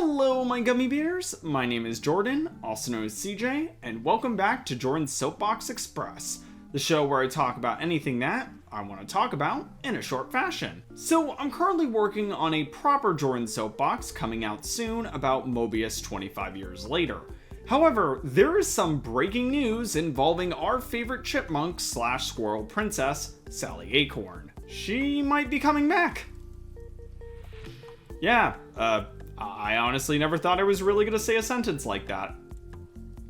Hello my gummy bears, my name is Jordan, also known as CJ, and welcome back to Jordan's Soapbox Express, the show where I talk about anything that I want to talk about in a short fashion. So I'm currently working on a proper Jordan Soapbox coming out soon about Mobius 25 years later. However, there is some breaking news involving our favorite chipmunk slash squirrel princess, Sally Acorn. She might be coming back. Yeah, I honestly never thought I was really gonna say a sentence like that.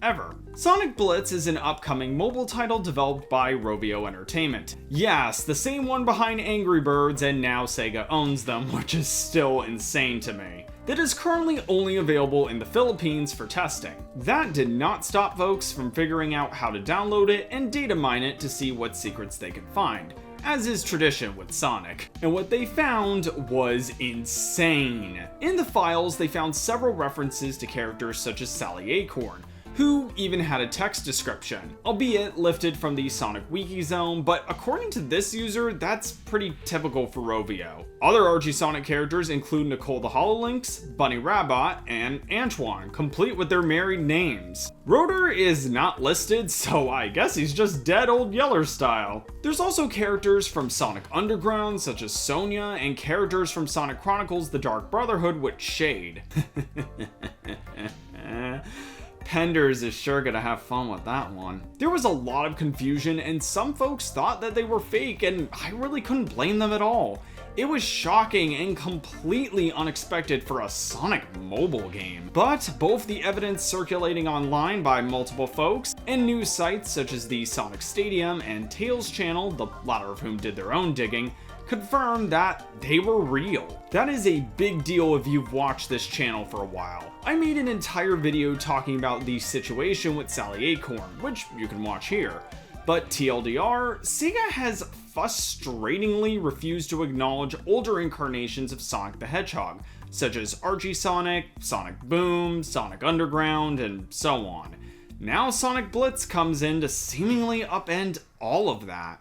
Ever. Sonic Blitz is an upcoming mobile title developed by Rovio Entertainment. Yes, the same one behind Angry Birds, and now Sega owns them, which is still insane to me. That is currently only available in the Philippines for testing. That did not stop folks from figuring out how to download it and data mine it to see what secrets they could find, as is tradition with Sonic. And what they found was insane. In the files, they found several references to characters such as Sally Acorn, who even had a text description, albeit lifted from the Sonic Wiki Zone, but according to this user, that's pretty typical for Rovio. Other Archie Sonic characters include Nicole the Hololynx, Bunny Rabbit, and Antoine, complete with their married names. Rotor is not listed, so I guess he's just dead old Yeller style. There's also characters from Sonic Underground, such as Sonia, and characters from Sonic Chronicles The Dark Brotherhood with Shade. Penders is sure gonna have fun with that one. There was a lot of confusion and some folks thought that they were fake, and I really couldn't blame them at all. It was shocking and completely unexpected for a Sonic mobile game. But both the evidence circulating online by multiple folks and news sites such as the Sonic Stadium and Tales channel, the latter of whom did their own digging, confirmed that they were real. That is a big deal if you've watched this channel for a while. I made an entire video talking about the situation with Sally Acorn, which you can watch here. But TLDR, Sega has frustratingly refused to acknowledge older incarnations of Sonic the Hedgehog, such as Archie Sonic, Sonic Boom, Sonic Underground, and so on. Now Sonic Blitz comes in to seemingly upend all of that.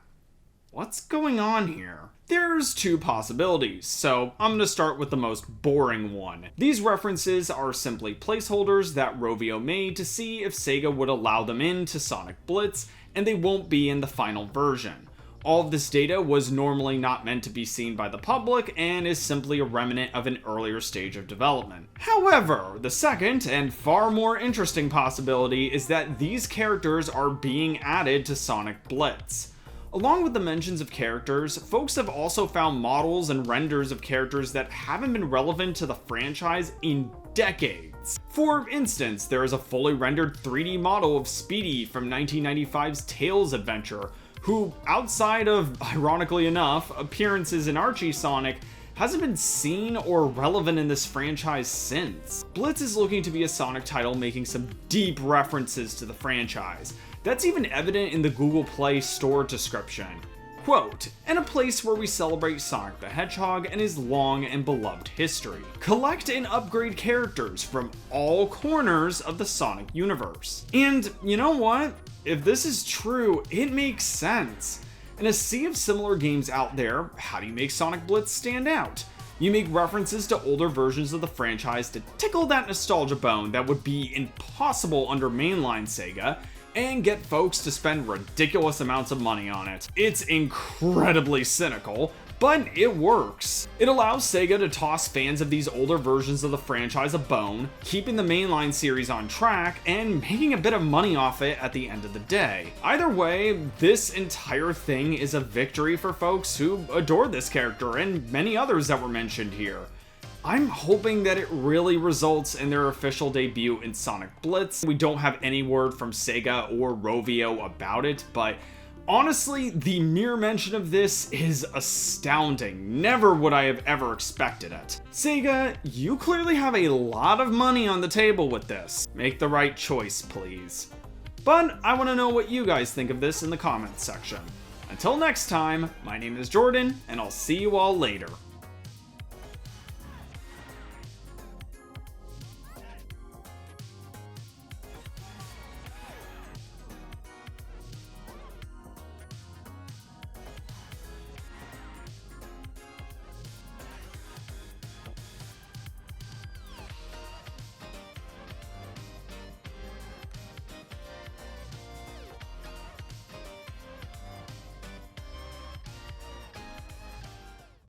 What's going on here? There's two possibilities, so I'm going to start with the most boring one. These references are simply placeholders that Rovio made to see if Sega would allow them into Sonic Blitz, and they won't be in the final version. All of this data was normally not meant to be seen by the public and is simply a remnant of an earlier stage of development. However, the second and far more interesting possibility is that these characters are being added to Sonic Blitz. Along with the mentions of characters, folks have also found models and renders of characters that haven't been relevant to the franchise in decades. For instance, there is a fully rendered 3D model of Speedy from 1995's Tails adventure, who, outside of, ironically enough, appearances in Archie Sonic, hasn't been seen or relevant in this franchise since. Blitz is looking to be a Sonic title making some deep references to the franchise. That's even evident in the Google Play Store description. Quote, "In a place where we celebrate Sonic the Hedgehog and his long and beloved history. Collect and upgrade characters from all corners of the Sonic universe." And you know what? If this is true, it makes sense. In a sea of similar games out there, how do you make Sonic Blitz stand out? You make references to older versions of the franchise to tickle that nostalgia bone that would be impossible under mainline Sega, and get folks to spend ridiculous amounts of money on it. It's incredibly cynical, but it works. It allows Sega to toss fans of these older versions of the franchise a bone, keeping the mainline series on track, and making a bit of money off it at the end of the day. Either way, this entire thing is a victory for folks who adore this character and many others that were mentioned here. I'm hoping that it really results in their official debut in Sonic Blitz. We don't have any word from Sega or Rovio about it, but honestly, the mere mention of this is astounding. Never would I have ever expected it. Sega, you clearly have a lot of money on the table with this. Make the right choice, please. But I want to know what you guys think of this in the comments section. Until next time, my name is Jordan, and I'll see you all later.